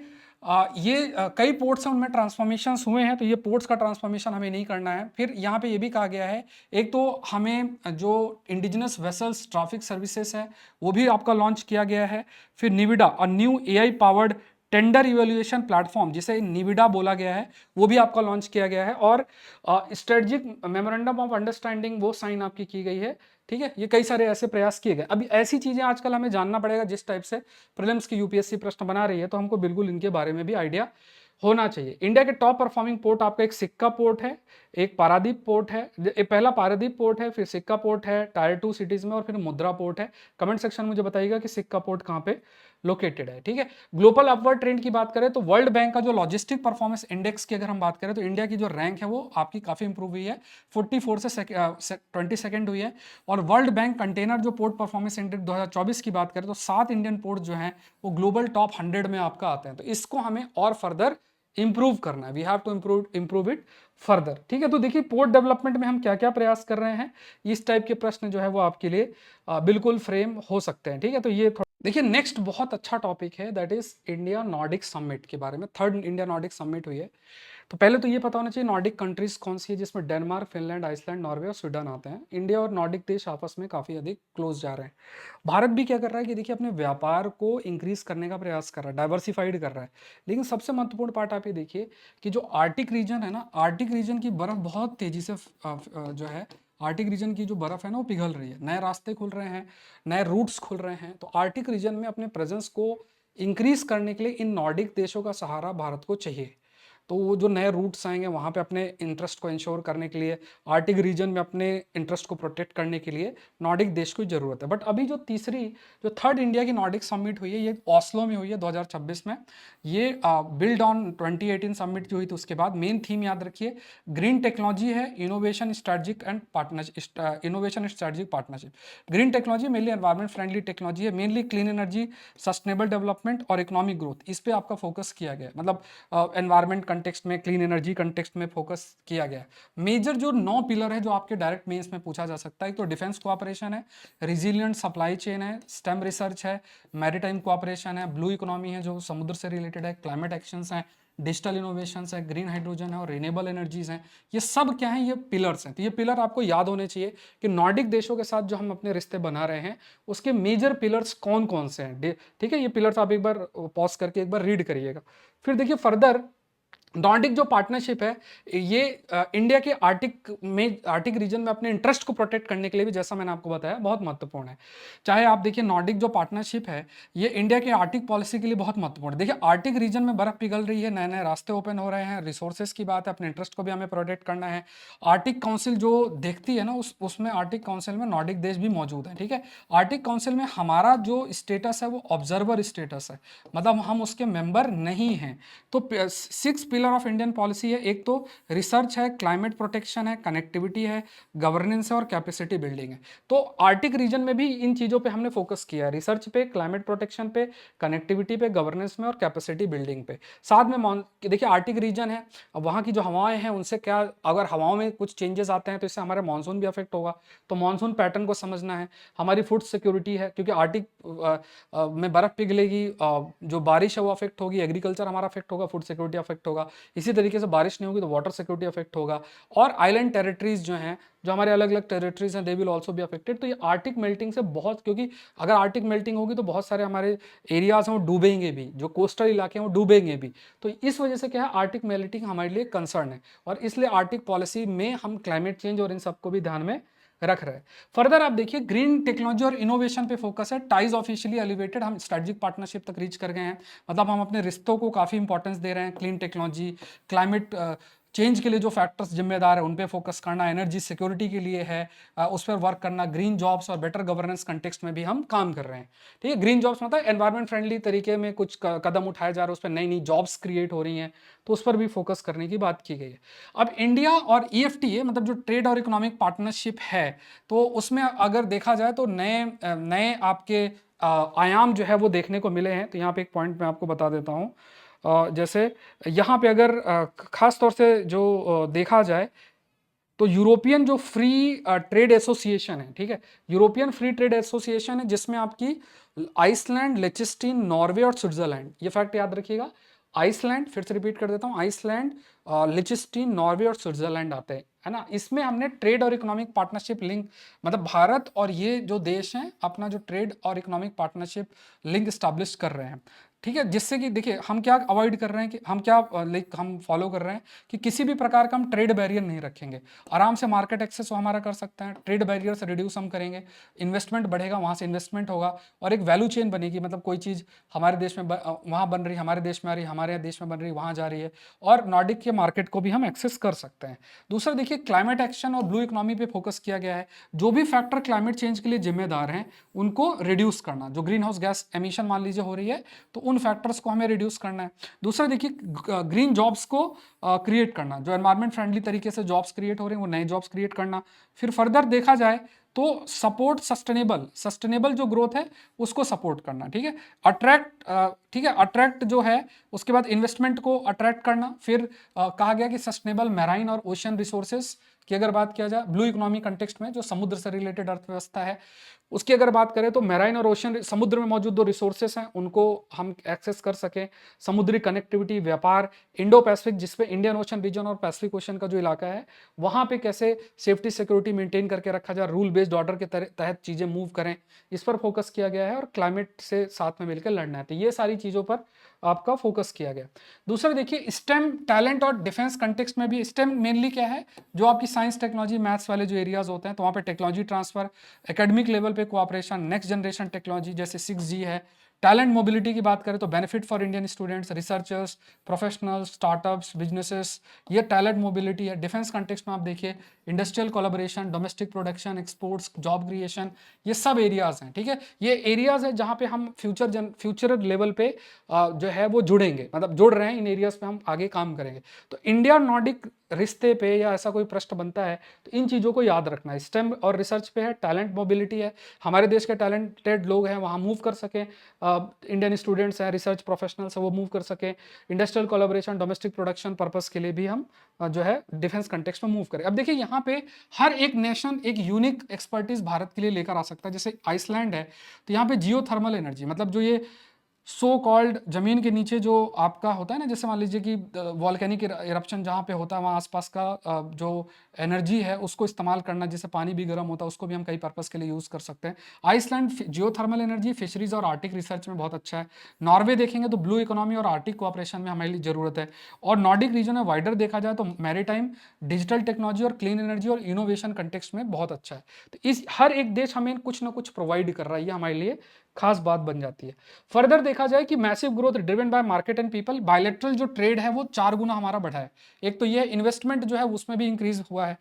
कई पोर्ट्स हैं उनमें ट्रांसफॉर्मेशन हुए हैं, तो ये पोर्ट्स का ट्रांसफॉर्मेशन हमें नहीं करना है। फिर यहाँ पे ये भी कहा गया है, एक तो हमें जो इंडिजिनस वेसल्स ट्रैफिक सर्विसेज है वो भी आपका लॉन्च किया गया है। फिर निविडा और new AI powered tender evaluation platform जिसे निविडा बोला गया है वो भी आपका लॉन्च किया गया है, और स्ट्रेटजिक मेमोरेंडम ऑफ अंडरस्टैंडिंग वो साइन आपकी की गई है। ठीक है, ये कई सारे ऐसे प्रयास किए गए। अभी ऐसी चीजें आजकल हमें जानना पड़ेगा, जिस टाइप से प्रीलिम्स की यूपीएससी प्रश्न बना रही है, तो हमको बिल्कुल इनके बारे में भी आइडिया होना चाहिए। इंडिया के टॉप परफॉर्मिंग पोर्ट आपका एक सिक्का पोर्ट है, एक पारादीप पोर्ट है, पहला पारादीप पोर्ट है, फिर सिक्का पोर्ट है टायर 2 सिटीज में, और फिर मुद्रा पोर्ट है। कमेंट सेक्शन में मुझे बताइएगा कि सिक्का पोर्ट कहाँ पे लोकेटेड है। ठीक है, ग्लोबल अपवर्ड ट्रेंड की बात करें तो वर्ल्ड बैंक का जो लॉजिस्टिक परफॉर्मेंस इंडेक्स की अगर हम बात करें तो इंडिया की जो रैंक है वो आपकी काफी इंप्रूव हुई है, 44 से 22nd हुई है। और वर्ल्ड बैंक कंटेनर जो पोर्ट परफॉर्मेंस इंडेक्स 2024 की बात करें तो 7 इंडियन पोर्ट जो हैं वो ग्लोबल टॉप 100 में आपका आते हैं। तो इसको हमें और फर्दर इंप्रूव करना है, we have to improve it further. ठीक है, तो देखिए पोर्ट डेवलपमेंट में हम क्या क्या प्रयास कर रहे हैं, इस टाइप के प्रश्न जो है वो आपके लिए बिल्कुल फ्रेम हो सकते हैं। ठीक है, तो ये देखिए नेक्स्ट बहुत अच्छा टॉपिक है, that is India Nordic summit के बारे में। 3rd इंडिया नॉर्डिक समिट हुई है, तो पहले तो ये पता होना चाहिए नॉर्डिक कंट्रीज कौन सी है, जिसमें डेनमार्क, फिनलैंड, आइसलैंड, नॉर्वे और स्वीडन आते हैं। इंडिया और नॉर्डिक देश आपस में काफ़ी अधिक क्लोज जा रहे हैं। भारत भी क्या कर रहा है कि देखिए अपने व्यापार को इंक्रीज करने का प्रयास कर रहा है, डाइवर्सिफाइड कर रहा है। लेकिन सबसे महत्वपूर्ण पार्ट आप ये देखिए कि जो आर्टिक रीजन है ना, आर्टिक रीजन की बर्फ बहुत तेजी से जो है आर्टिक रीजन की जो बर्फ है ना वो पिघल रही है, नए रास्ते खुल रहे हैं, नए रूट्स खुल रहे हैं। तो आर्टिक रीजन में अपने प्रेजेंस को इंक्रीज करने के लिए इन नॉर्डिक देशों का सहारा भारत को चाहिए। तो वो जो नए रूट्स आएंगे वहाँ पे अपने इंटरेस्ट को इंश्योर करने के लिए, आर्टिक रीजन में अपने इंटरेस्ट को प्रोटेक्ट करने के लिए नॉर्डिक देश की जरूरत है। बट अभी जो थर्ड इंडिया की नॉर्डिक समिट हुई है, ये ऑस्लो में हुई है 2026 में। ये बिल्ड ऑन 2018 समिट जो हुई थी उसके बाद। मेन थीम याद रखिए, ग्रीन टेक्नोलॉजी है, innovation strategic and partnership, innovation strategic partnership. Green technology mainly environment friendly technology है, mainly clean energy, sustainable development और इकोनॉमिक ग्रोथ, इस पे आपका फोकस किया गया है। मतलब एनवायरमेंट कंटेक्स्ट में, क्लीन एनर्जी कंटेक्स्ट में फोकस किया गया है। मेजर जो 9 पिलर है जो आपके डायरेक्ट मेंस में पूछा जा सकता है, तो डिफेंस कोऑपरेशन है, रिजिलियंट सप्लाई चेन है, स्टेम रिसर्च है, मैरीटाइम कोऑपरेशन है, ब्लू इकोनॉमी है जो समुद्र से रिलेटेड है, क्लाइमेट एक्शंस हैं, डिजिटल इनोवेशंस है, ग्रीन हाइड्रोजन है और रिन्यूएबल एनर्जीज हैं। ये सब क्या है, ये पिलर्स हैं। तो ये पिलर आपको याद होने चाहिए कि नॉर्डिक देशों के साथ जो हम अपने रिश्ते बना रहे हैं उसके मेजर पिलर्स कौन कौन से हैं। ठीक है, ये पिलर्स आप एक बार पॉज करके एक बार रीड करिएगा। फिर देखिए फर्दर, नॉर्डिक जो पार्टनरशिप है ये इंडिया के आर्टिक रीजन में अपने इंटरेस्ट को प्रोटेक्ट करने के लिए भी, जैसा मैंने आपको बताया, बहुत महत्वपूर्ण है। चाहे आप देखिए नॉर्डिक जो पार्टनरशिप है ये इंडिया के आर्टिक पॉलिसी के लिए बहुत महत्वपूर्ण है। देखिए आर्टिक रीजन में बर्फ पिघल रही है, नए नए रास्ते ओपन हो रहे हैं, रिसोर्सेज की बात है, अपने इंटरेस्ट को भी हमें प्रोटेक्ट करना है। आर्टिक काउंसिल जो देखती है ना, उसमें आर्टिक काउंसिल में नॉर्डिक देश भी मौजूद है। ठीक है, आर्टिक काउंसिल में हमारा जो स्टेटस है वो ऑब्जर्वर स्टेटस है, मतलब हम उसके मेंबर नहीं हैं। तो 6 पिलर ऑफ इंडियन पॉलिसी है। एक तो रिसर्च है, क्लाइमेट प्रोटेक्शन है, कनेक्टिविटी है, गवर्नेंस है और कैपेसिटी बिल्डिंग है। तो आर्टिक रीजन में भी इन चीजों पे हमने फोकस किया है, रिसर्च पे, क्लाइमेट प्रोटेक्शन पे, कनेक्टिविटी पे, गवर्नेंस में और कैपेसिटी बिल्डिंग पे। साथ में देखिए आर्टिक रीजन है, अब वहाँ की जो हवाएं हैं उनसे क्या, अगर हवाओं में कुछ चेंजेस आते हैं तो इससे हमारा मानसून भी अफेक्ट होगा, तो मानसून पैटर्न को समझना है। हमारी फूड सिक्योरिटी है, क्योंकि आर्टिक में बर्फ पिघलेगी, जो बारिश है वो अफेक्ट होगी, एग्रीकल्चर हमारा अफेक्ट होगा, फूड सिक्योरिटी अफेक्ट होगा। इसी तरीके से बारिश नहीं होगी तो वाटर सिक्योरिटी अफेक्ट होगा। और आइलैंड टेरिटरीज जो हैं, जो हमारे अलग अलग टेरिटरीज हैं, they will also be affected. तो ये आर्टिक मेल्टिंग से बहुत, क्योंकि अगर आर्टिक मेल्टिंग होगी तो बहुत सारे हमारे एरियाज हैं वो डूबेंगे भी, जो कोस्टल इलाके हैं वो डूबेंगे भी। तो इस वजह से क्या है, आर्टिक मेल्टिंग हमारे लिए कंसर्न है, और इसलिए आर्टिक पॉलिसी में हम क्लाइमेट चेंज और इन सबको भी ध्यान में रख रहे हैं। फर्दर आप देखिए ग्रीन टेक्नोलॉजी और इनोवेशन पे फोकस है। टाइज ऑफिशियली एलिवेटेड, हम स्ट्रेटेजिक पार्टनरशिप तक रीच कर गए हैं, मतलब हम अपने रिश्तों को काफी इंपॉर्टेंस दे रहे हैं। क्लीन टेक्नोलॉजी, क्लाइमेट चेंज के लिए जो फैक्टर्स जिम्मेदार है उन पे फोकस करना, एनर्जी सिक्योरिटी के लिए है उस पर वर्क करना, ग्रीन जॉब्स और बेटर गवर्नेंस कंटेक्स्ट में भी हम काम कर रहे हैं। ठीक है, ग्रीन जॉब्स मतलब एनवायरमेंट फ्रेंडली तरीके में कुछ कदम उठाए जा रहे हैं, उस पर नई नई जॉब्स क्रिएट हो रही हैं, तो उस पर भी फोकस करने की बात की गई है। अब इंडिया और EFTA मतलब जो ट्रेड और इकोनॉमिक पार्टनरशिप है, तो उसमें अगर देखा जाए तो नए नए आपके आयाम जो है वो देखने को मिले हैं। तो यहाँ पे एक पॉइंट मैं आपको बता देता हूँ। जैसे यहाँ पे अगर खास तौर से जो देखा जाए तो यूरोपियन जो फ्री ट्रेड एसोसिएशन है, ठीक है, यूरोपियन फ्री ट्रेड एसोसिएशन है, जिसमें आपकी आइसलैंड, लिechtenstein, नॉर्वे और स्विट्जरलैंड, ये फैक्ट याद रखिएगा। आइसलैंड, फिर से रिपीट कर देता हूँ, आइसलैंड, लिechtenstein, नॉर्वे और स्विट्जरलैंड आते हैं, है ना। इसमें हमने ट्रेड और इकोनॉमिक पार्टनरशिप लिंक, मतलब भारत और ये जो देश हैं अपना जो ट्रेड और इकोनॉमिक पार्टनरशिप लिंक स्टैब्लिश कर रहे हैं। ठीक है, जिससे कि देखिए हम क्या अवॉइड कर रहे हैं, कि हम क्या हम फॉलो कर रहे हैं कि किसी भी प्रकार का हम ट्रेड बैरियर नहीं रखेंगे, आराम से मार्केट एक्सेस वो हमारा कर सकते हैं, ट्रेड बैरियर से रिड्यूस हम करेंगे, इन्वेस्टमेंट बढ़ेगा, वहाँ से इन्वेस्टमेंट होगा और एक वैल्यू चेन बनेगी, मतलब कोई चीज़ हमारे देश में वहाँ बन रही, हमारे देश में आ रही, हमारे देश में बन रही, वहाँ जा रही है, और नॉर्डिक के मार्केट को भी हम एक्सेस कर सकते हैं। दूसरा देखिए क्लाइमेट एक्शन और ब्लू इकोनॉमी पे फोकस किया गया है। जो भी फैक्टर क्लाइमेट चेंज के लिए जिम्मेदार हैं उनको रिड्यूस करना, जो ग्रीन हाउस गैस एमिशन मान लीजिए हो रही है तो उन फैक्टर्स को हमें रिड्यूस करना है। दूसरा देखिए ग्रीन जॉब्स को क्रिएट करना, जो एनवायरमेंट फ्रेंडली तरीके से जॉब्स क्रिएट हो रहे हैं वो नए जॉब्स क्रिएट करना। फिर फर्दर देखा जाए तो सपोर्ट सस्टेनेबल जो ग्रोथ है उसको सपोर्ट करना, ठीक है, अट्रैक्ट, ठीक है, अट्रैक्ट जो है, उसके बाद इन्वेस्टमेंट को अट्रैक्ट करना। फिर कहा गया कि सस्टेनेबल मैराइन और ओशन रिसोर्सेज की अगर बात किया जाए ब्लू इकोनॉमी कंटेक्स्ट में, जो समुद्र से रिलेटेड अर्थव्यवस्था है उसकी अगर बात करें तो मैराइन और ओशन, समुद्र में मौजूद जो रिसोर्सेस हैं उनको हम एक्सेस कर सकें, समुद्री कनेक्टिविटी, व्यापार, इंडो पैसिफिक जिसपे इंडियन ओशन रीजन और पैसिफिक ओशन का जो इलाका है वहां पे कैसे सेफ्टी सिक्योरिटी मेंटेन करके रखा जाए, रूल बेस्ड ऑर्डर के तहत चीजें मूव करें, इस पर फोकस किया गया है, और क्लाइमेट से साथ में मिलकर लड़ना है। तो ये सारी चीजों पर आपका फोकस किया गया। दूसरा देखिए स्टेम टैलेंट और डिफेंस कंटेक्स्ट में भी, स्टेम मेनली क्या है, जो आपकी साइंस टेक्नोलॉजी मैथ्स वाले जो एरियाज होते हैं, तो वहाँ पे टेक्नोलॉजी ट्रांसफर, एकेडमिक लेवल पे कोऑपरेशन, नेक्स्ट जनरेशन टेक्नोलॉजी जैसे 6G है, टैलेंट मोबिलिटी की बात करें तो benefit for Indian students, researchers, professionals, startups, businesses, ये टैलेंट मोबिलिटी है। डिफेंस कंटेक्स्ट में आप देखिए industrial collaboration, domestic production, exports, job creation, ये सब एरियाज हैं, ठीक है। ये एरियाज है जहां पे हम फ्यूचर लेवल पे जो है वो जुड़ेंगे, मतलब जुड़ रहे हैं, इन एरियाज पे हम आगे काम करेंगे। तो इंडिया नॉर्डिक रिश्ते पे या ऐसा कोई प्रश्न बनता है तो इन चीज़ों को याद रखना है। स्टेम और रिसर्च पे है, टैलेंट मोबिलिटी है, हमारे देश के टैलेंटेड लोग हैं वहाँ मूव कर सकें, इंडियन स्टूडेंट्स हैं, रिसर्च प्रोफेशनल्स हैं, वो मूव कर सकें। Industrial collaboration, domestic production purpose के लिए भी हम जो है डिफेंस कंटेक्स्ट में मूव करें। अब देखिए यहाँ पे हर एक नेशन एक यूनिक एक्सपर्टीज भारत के लिए लेकर आ सकता है। जैसे आइसलैंड है तो यहाँ पे जियो थर्मल एनर्जी, मतलब जो ये सो कॉल्ड जमीन के नीचे जो आपका होता है ना, जैसे मान लीजिए कि वॉल्केनिक इरप्शन जहाँ पे होता है वहाँ आसपास का जो एनर्जी है उसको इस्तेमाल करना, जैसे पानी भी गर्म होता है उसको भी हम कई पर्पस के लिए यूज़ कर सकते हैं। आइसलैंड जियोथर्मल एनर्जी, फिशरीज और आर्टिक रिसर्च में बहुत अच्छा है। नॉर्वे देखेंगे तो ब्लू इकोनॉमी और आर्टिक कोऑपरेशन में हमारे लिए ज़रूरत है। और नॉर्डिक रीजन में वाइडर देखा जाए तो मैरीटाइम, डिजिटल टेक्नोलॉजी और क्लीन एनर्जी और इनोवेशन कंटेक्स्ट में बहुत अच्छा है। तो इस हर एक देश हमें कुछ ना कुछ प्रोवाइड कर रहा है, ये हमारे लिए खास बात बन जाती है। फर्दर देखा जाए कि massive growth driven by market and people, bilateral जो ट्रेड है वो 4 गुना हमारा बढ़ा है। एक तो ये इन्वेस्टमेंट जो है उसमें भी इंक्रीज हुआ है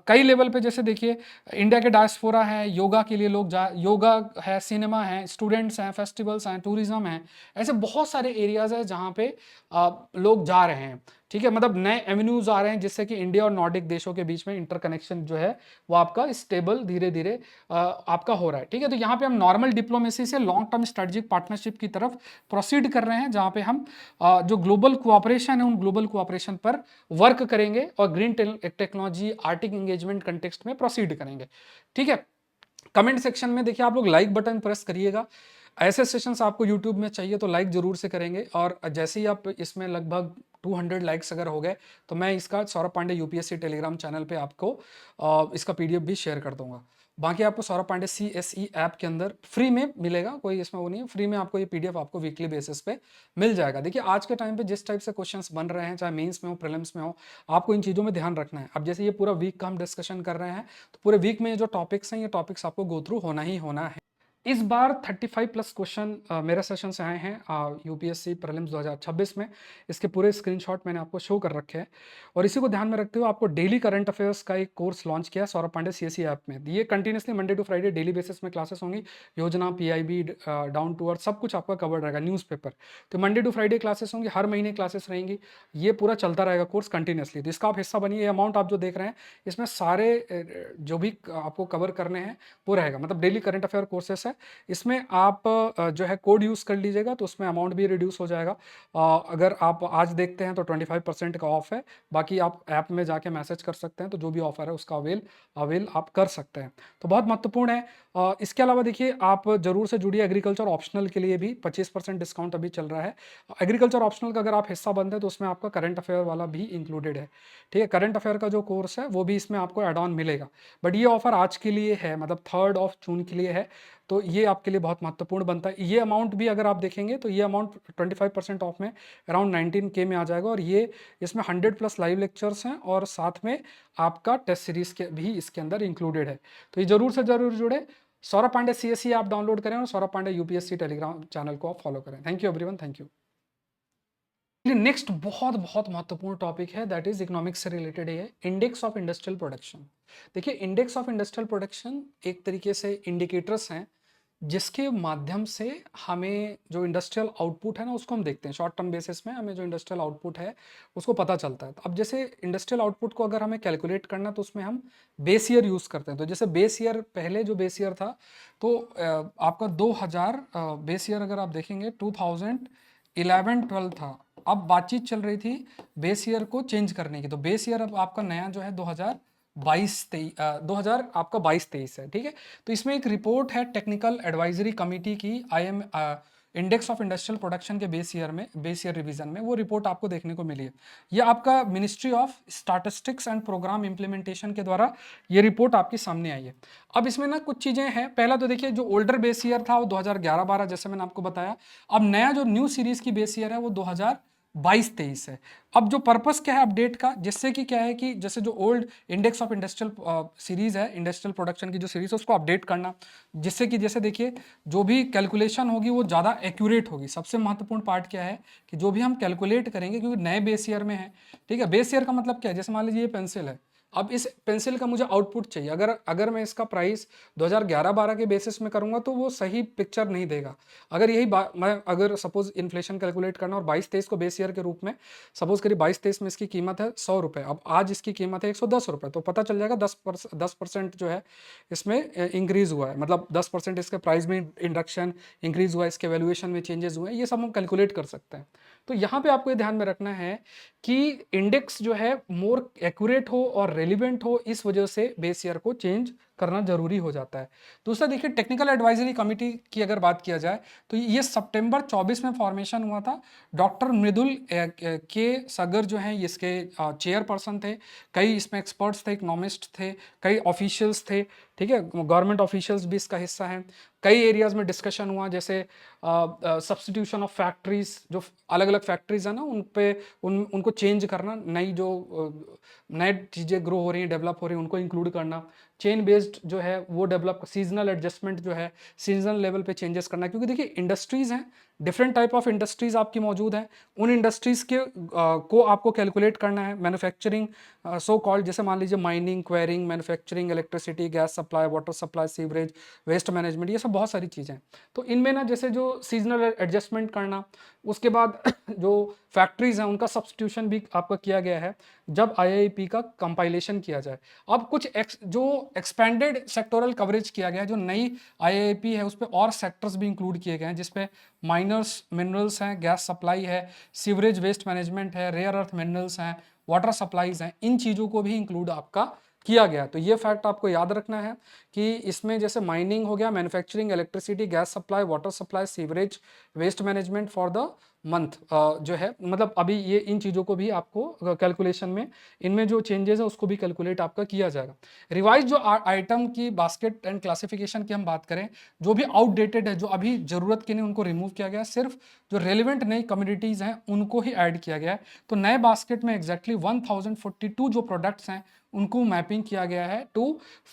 कई लेवल पे। जैसे देखिए इंडिया के डायस्पोरा है, योगा के लिए लोग योगा है, सिनेमा है, स्टूडेंट्स हैं, फेस्टिवल्स हैं, टूरिज्म है, ऐसे बहुत सारे एरियाज है जहाँ पे लोग जा रहे हैं, ठीक है। मतलब नए एवेन्यूज आ रहे हैं जिससे कि इंडिया और नॉर्डिक देशों के बीच में इंटरकनेक्शन जो है वो आपका स्टेबल धीरे धीरे आपका हो रहा है, ठीक है। तो यहाँ पे हम नॉर्मल डिप्लोमेसी से लॉन्ग टर्म स्ट्रेटेजिक पार्टनरशिप की तरफ प्रोसीड कर रहे हैं, जहाँ पे हम जो ग्लोबल कोऑपरेशन है उन ग्लोबल कोऑपरेशन पर वर्क करेंगे और green technology Arctic engagement context में प्रोसीड करेंगे, ठीक है। कमेंट सेक्शन में देखिए आप लोग लाइक बटन प्रेस करिएगा। ऐसे सेशंस आपको यूट्यूब में चाहिए तो लाइक जरूर से करेंगे। और जैसे ही आप इसमें लगभग 200 लाइक्स अगर हो गए तो मैं इसका Saurabh Pandey UPSC Telegram channel पे आपको इसका पीडीएफ भी शेयर कर दूंगा। बाकी आपको सौरभ पांडे CSE ऐप के अंदर फ्री में मिलेगा, कोई इसमें वो नहीं है, फ्री में आपको ये पीडीएफ आपको वीकली बेसिस पे मिल जाएगा। देखिए आज के टाइम पे जिस टाइप से क्वेश्चंस बन रहे हैं, चाहे मेंस में हो, प्रीलिम्स में हो, आपको इन चीज़ों में ध्यान रखना है। अब जैसे ये पूरा वीक का हम डिस्कशन कर रहे हैं तो पूरे वीक में ये जो टॉपिक्स हैं ये टॉपिक्स आपको गो थ्रू होना ही होना है। इस बार 35 प्लस क्वेश्चन मेरे सेशन से आए हैं यूपीएससी प्रीलिम्स 2026 में। इसके पूरे स्क्रीनशॉट मैंने आपको शो कर रखे हैं। और इसी को ध्यान में रखते हुए आपको डेली करंट अफेयर्स का एक कोर्स लॉन्च किया सौरभ पांडे CSE ऐप में। ये continuously Monday to Friday daily basis में क्लासेस होंगी। Yojana, PIB, down to earth सब कुछ आपका कवर्ड रहेगा, न्यूज़पेपर। तो मंडे टू फ्राइडे क्लासेस होंगी, हर महीने क्लासेस रहेंगी, ये पूरा चलता रहेगा कोर्स कंटिन्यूसली। तो इसका आप हिस्सा बनिए। ये अमाउंट आप जो देख रहे हैं इसमें सारे जो भी आपको कवर करने हैं वो रहेगा, मतलब डेली करंट अफेयर कोर्सेस है। इसमें आप जो है कोड यूज़ कर लीजिएगा तो उसमें अमाउंट भी रिड्यूस हो जाएगा। अगर आप आज देखते हैं तो 25% का ऑफ है। बाकी आप ऐप में जाके मैसेज कर सकते हैं तो जो भी ऑफर है उसका अवेल आप कर सकते हैं। तो बहुत महत्वपूर्ण है। इसके अलावा देखिए आप जरूर से जुड़िए एग्रीकल्चर ऑप्शनल के लिए भी 25% डिस्काउंट अभी चल रहा है। एग्रीकल्चर ऑप्शनल का अगर आप हिस्सा बनते हैं तो उसमें आपका करंट अफेयर वाला भी इंक्लूडेड है, ठीक है। करंट अफेयर का जो कोर्स है वो भी इसमें आपको एड ऑन मिलेगा। बट ये ऑफर आज के लिए है, मतलब 3 जून के लिए है। तो ये आपके लिए बहुत महत्वपूर्ण बनता है। ये अमाउंट भी अगर आप देखेंगे तो ये अमाउंट 25% ऑफ में अराउंड 19K में आ जाएगा। और ये इसमें 100+ लाइव लेक्चर्स हैं और साथ में आपका टेस्ट सीरीज के भी इसके अंदर इंक्लूडेड है। तो ये जरूर से जरूर जुड़े। सौरभ पांडे CSE आप डाउनलोड करें और Saurabh Pandey UPSC Telegram channel को आप फॉलो करें। Thank you everyone, thank you. Next बहुत बहुत महत्वपूर्ण टॉपिक है, दैट इज इकोनॉमिक्स से रिलेटेड है, इंडेक्स ऑफ इंडस्ट्रियल प्रोडक्शन। देखिए इंडेक्स ऑफ इंडस्ट्रियल प्रोडक्शन एक तरीके से इंडिकेटर्स हैं जिसके माध्यम से हमें जो इंडस्ट्रियल आउटपुट है ना उसको हम देखते हैं। शॉर्ट टर्म बेसिस में हमें जो इंडस्ट्रियल आउटपुट है उसको पता चलता है। तो अब जैसे इंडस्ट्रियल आउटपुट को अगर हमें कैलकुलेट करना तो उसमें हम बेस ईयर यूज़ करते हैं। तो जैसे बेस ईयर, पहले जो बेस ईयर था तो आपका 2000 बेस ईयर अगर आप देखेंगे 2011-12 था। अब बातचीत चल रही थी बेस ईयर को चेंज करने की। तो बेस ईयर अब आपका नया जो है 2000 आपका 22-23 है, ठीक है। तो इसमें एक रिपोर्ट है टेक्निकल एडवाइजरी कमेटी की IM index of industrial production के बेस ईयर रिवीजन में वो रिपोर्ट आपको देखने को मिली है। ये आपका ministry of statistics and programme implementation के द्वारा ये रिपोर्ट आपके सामने आई है। अब इसमें ना कुछ चीज़ें हैं। पहला तो देखिए जो ओल्डर बेस ईयर था वो 2011-12 जैसे मैंने आपको बताया। अब नया जो न्यू सीरीज की बेस ईयर है वो 22-23 है। अब जो पर्पस क्या है अपडेट का, जिससे कि क्या है कि जैसे जो old index of industrial series है, इंडस्ट्रियल प्रोडक्शन की जो सीरीज है, उसको अपडेट करना, जिससे कि जैसे देखिए जो भी कैलकुलेशन होगी वो ज़्यादा एक्यूरेट होगी। सबसे महत्वपूर्ण पार्ट क्या है कि जो भी हम कैलकुलेट करेंगे, क्योंकि नए बेस ईयर में है, ठीक है। बेस ईयर का मतलब क्या है, जैसे मान लीजिए ये पेंसिल है, अब इस पेंसिल का मुझे आउटपुट चाहिए, अगर अगर मैं इसका प्राइस 2011-12 के बेसिस में करूंगा तो वो सही पिक्चर नहीं देगा। अगर यही मैं अगर सपोज इन्फ्लेशन कैलकुलेट करना और 22-23 को बेस ईयर के रूप में सपोज करिए, 22-23 में इसकी कीमत है 100 रुपये, अब आज इसकी कीमत है 110 रुपये, तो पता चल जाएगा 10% जो है इसमें इंक्रीज हुआ है, मतलब 10% इसके प्राइस में इंडक्शन इंक्रीज हुआ है, इसके वैल्यूएशन में चेंजेस हुए हैं, ये सब हम कैलकुलेट कर सकते हैं। तो यहाँ पे आपको ये ध्यान में रखना है कि इंडेक्स जो है मोर एक्यूरेट हो और रेलिवेंट हो, इस वजह से बेस ईयर को चेंज करना जरूरी हो जाता है। दूसरा देखिए, टेक्निकल एडवाइजरी कमेटी की अगर बात किया जाए तो ये सितंबर 24 में फॉर्मेशन हुआ था। डॉक्टर मृदुल के सगर जो हैं इसके चेयरपर्सन थे, कई इसमें एक्सपर्ट्स थे, इकोनॉमिस्ट थे, कई ऑफिशियल्स थे, ठीक है, गवर्नमेंट ऑफिशियल्स भी इसका हिस्सा हैं। कई एरियाज में डिस्कशन हुआ, जैसे सब्स्टिट्यूशन ऑफ फैक्ट्रीज, जो अलग अलग फैक्ट्रीज है ना उन पे उनको चेंज करना, नई जो नए चीज़ें ग्रो हो रही हैं, डेवलप हो रही हैं, उनको इंक्लूड करना, चेन बेस्ड जो है वो डेवलप, सीजनल एडजस्टमेंट जो है सीजनल लेवल पे चेंजेस करना, क्योंकि देखिए इंडस्ट्रीज हैं, डिफरेंट टाइप ऑफ इंडस्ट्रीज आपकी मौजूद हैं, उन इंडस्ट्रीज के को आपको कैलकुलेट करना है। मैन्युफैक्चरिंग सो कॉल्ड, जैसे मान लीजिए mining, quarrying, manufacturing, electricity, gas supply, water supply, sewerage, waste management, ये सब बहुत सारी चीज़ें। तो इनमें ना जैसे जो सीजनल एडजस्टमेंट करना, उसके बाद जो फैक्ट्रीज हैं उनका सब्स्टिट्यूशन भी आपका किया गया है जब आईआईपी का कंपाइलेशन किया जाए। अब कुछ जो एक्सपेंडेड सेक्टोरल कवरेज किया गया है, जो नई आईआईपी है उस पर और सेक्टर्स भी इंक्लूड किए गए हैं, जिसपे माइनर्स मिनरल्स हैं, गैस सप्लाई है, सीवरेज वेस्ट मैनेजमेंट है, रेयर अर्थ मिनरल्स हैं, वाटर सप्लाईज हैं, इन चीज़ों को भी इंक्लूड आपका किया गया। तो ये फैक्ट आपको याद रखना है कि इसमें जैसे माइनिंग हो गया, manufacturing, electricity, gas supply, water supply, sewerage, waste management for the month जो है, मतलब अभी ये इन चीज़ों को भी आपको कैलकुलेशन में, इनमें जो चेंजेस है उसको भी कैलकुलेट आपका किया जाएगा। रिवाइज जो आइटम की बास्केट एंड क्लासिफिकेशन की हम बात करें, जो भी आउटडेटेड है, जो अभी जरूरत के नहीं, उनको रिमूव किया गया, सिर्फ जो रेलिवेंट नई कम्युनिटीज़ हैं उनको ही ऐड किया गया है। तो नए बास्केट में एग्जैक्टली 1042 जो प्रोडक्ट्स हैं उनको मैपिंग किया गया है टू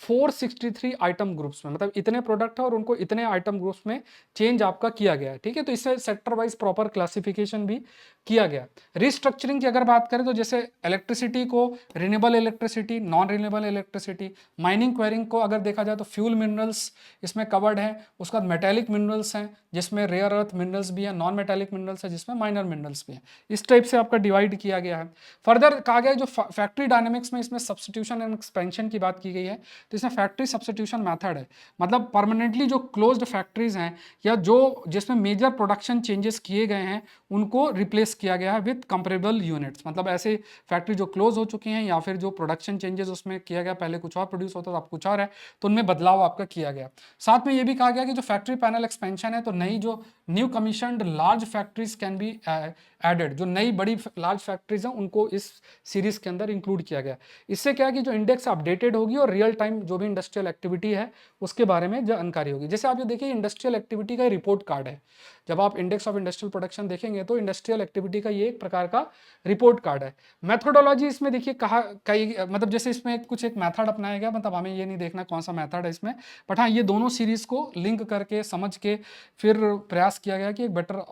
463 आइटम ग्रुप्स में, मतलब इतने प्रोडक्ट है और उनको इतने आइटम ग्रुप्स में चेंज आपका किया गया है, ठीक है। तो इससे सेक्टर वाइज प्रॉपर क्लासिफिकेशन भी किया गया। रिस्ट्रक्चरिंग की अगर बात करें तो जैसे इलेक्ट्रिसिटी को renewable electricity, non renewable electricity, mining quarrying को अगर देखा जाए तो फ्यूल मिनरल्स इसमें कवर्ड है, उसके बाद मेटेलिक मिनरल्स हैं जिसमें रेयर अर्थ मिनरल्स भी है, नॉन मेटेलिक मिनरल्स है जिसमें माइनर मिनरल्स भी हैं। इस टाइप से आपका डिवाइड किया गया है। फर्दर कहा गया जो फैक्ट्री डायनेमिक्स में इसमें सब्स्टिट्यूशन एंड एक्सपेंशन की बात की गई है, तो इसमें फैक्ट्री सब्स्टिट्यूशन मेथड है, मतलब परमानेंटली जो क्लोज्ड फैक्ट्रीज हैं या जो जिसमें मेजर प्रोडक्शन चेंजेस किए गए हैं उनको रिप्लेस किया गया है विद कंपेरेबल यूनिट्स, मतलब ऐसे फैक्ट्री जो क्लोज हो चुकी हैं या फिर जो प्रोडक्शन चेंजेस उसमें किया गया, पहले कुछ और प्रोड्यूस होता था अब कुछ और है, तो उनमें बदलाव आपका किया गया। साथ में ये भी कहा गया कि जो फैक्ट्री पैनल एक्सपेंशन है, तो नई जो new commissioned large factories can be added, जो नई बड़ी लार्ज फैक्ट्रीज हैं उनको इस सीरीज के अंदर इंक्लूड किया गया। इससे क्या है कि जो इंडेक्स अपडेटेड होगी और रियल टाइम जो भी इंडस्ट्रियल एक्टिविटी है उसके बारे में जानकारी होगी। जैसे आप ये देखिए, इंडस्ट्रियल एक्टिविटी का रिपोर्ट कार्ड है, जब आप इंडेक्स ऑफ इंडस्ट्रियल प्रोडक्शन देखेंगे तो इंडस्ट्रियल एक्टिविटी का ये एक प्रकार का रिपोर्ट कार्ड है। मेथोडोलॉजी इसमें देखिए कहा कई, मतलब जैसे इसमें कुछ एक मेथड अपनाया गया, मतलब हमें ये नहीं देखना कौन सा मेथड है इसमें, बट हाँ ये दोनों सीरीज को लिंक करके समझ के फिर प्रयास किया गया कि एक बेटर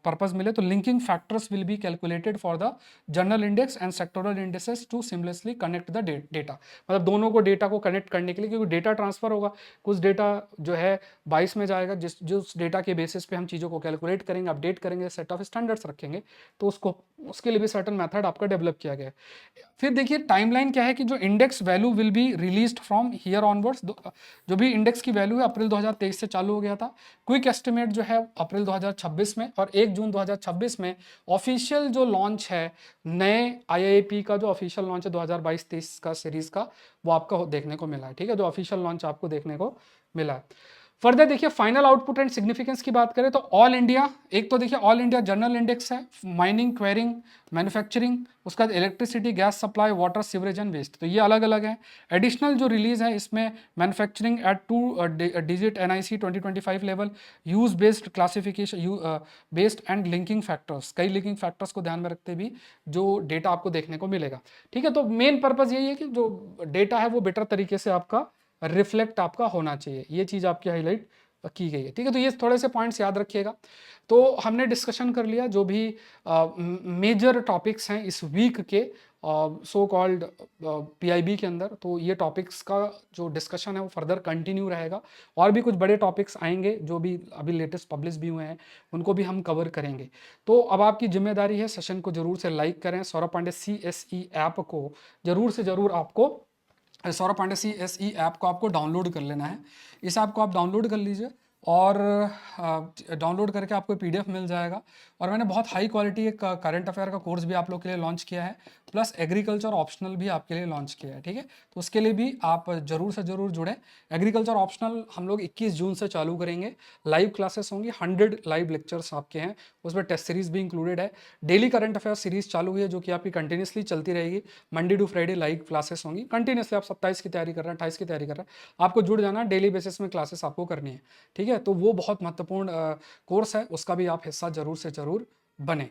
पर्पस मिले। तो linking factors will be calculated for the general index and sectoral indexes to seamlessly connect the data, मतलब दोनों को डेटा को कनेक्ट करने के लिए, क्योंकि डेटा ट्रांसफर होगा, कुछ डेटा जो है 22 में जाएगा, जिस डेटा के बेसिस पे हम चीज़ों को कैलकुलेट करेंगे, अपडेट करेंगे, सेट ऑफ स्टैंडर्ड्स रखेंगे, तो उसके लिए भी सर्टेन मेथड आपका डेवलप किया गया है। फिर देखिए टाइमलाइन क्या है कि जो index value will be released from here onwards, जो भी इंडेक्स की वैल्यू है अप्रैल 2023 से चालू हो गया था। क्विक एस्टिमेट जो है अप्रैल 2026 में, और 1 जून 2026 में ऑफिशियल जो लॉन्च है नए आईआईपी का, जो ऑफिशियल लॉन्च है 2022-23 का सीरीज का, वो आपका देखने को मिला है, ठीक है, जो ऑफिशियल लॉन्च आपको देखने को मिला है। फर्दर देखिए फाइनल आउटपुट एंड सिग्निफिकेंस की बात करें तो ऑल इंडिया, एक तो देखिए ऑल इंडिया जनरल इंडेक्स है, माइनिंग, क्वेरिंग, मैन्युफैक्चरिंग, उसका electricity, gas supply, water, sewerage and waste, तो ये अलग अलग है। एडिशनल जो रिलीज है इसमें manufacturing at 2 digit NIC 2025 level, use based classification based and linking factors, कई लिंकिंग फैक्टर्स को ध्यान में रखते भी जो डेटा आपको देखने को मिलेगा। ठीक है, तो मेन पर्पज यही है कि जो डेटा है वो बेटर तरीके से आपका रिफ्लेक्ट आपका होना चाहिए, ये चीज़ आपकी हाईलाइट की गई है। ठीक है, तो ये थोड़े से पॉइंट्स याद रखिएगा। तो हमने डिस्कशन कर लिया जो भी मेजर टॉपिक्स हैं इस वीक के सो कॉल्ड PIB के अंदर, तो ये टॉपिक्स का जो डिस्कशन है वो फर्दर कंटिन्यू रहेगा, और भी कुछ बड़े टॉपिक्स आएंगे जो भी अभी लेटेस्ट पब्लिश भी हुए हैं उनको भी हम कवर करेंगे। तो अब आपकी जिम्मेदारी है सेशन को जरूर से लाइक करें, सौरभ पांडे CSE ऐप को जरूर से जरूर आपको, सौरभ पांडे CSE ऐप को आपको डाउनलोड कर लेना है। इस ऐप को आप डाउनलोड कर लीजिए और डाउनलोड करके आपको PDF मिल जाएगा। और मैंने बहुत हाई क्वालिटी एक करंट अफेयर का कोर्स भी आप लोग के लिए लॉन्च किया है, प्लस एग्रीकल्चर ऑप्शनल भी आपके लिए लॉन्च किया है। ठीक है, तो उसके लिए भी आप जरूर से जरूर जुड़ें। एग्रीकल्चर ऑप्शनल हम लोग 21 जून से चालू करेंगे, लाइव क्लासेस होंगी, 100 लाइव लेक्चर्स आपके हैं, उसमें टेस्ट सीरीज भी इंक्लूडेड है। डेली करंट अफेयर सीरीज चालू हुई है जो कि आपकी कंटिन्यूसली चलती रहेगी, Monday to Friday live classes होंगी कंटिन्यूसली। आप 27 की तैयारी कर रहे हैं, 28 की तैयारी कर रहे हैं, आपको जुड़ जाना, डेली बेसिस में क्लासेस आपको करनी है। ठीक है, तो वो बहुत महत्वपूर्ण कोर्स है, उसका भी आप हिस्सा जरूर से जरूर बने।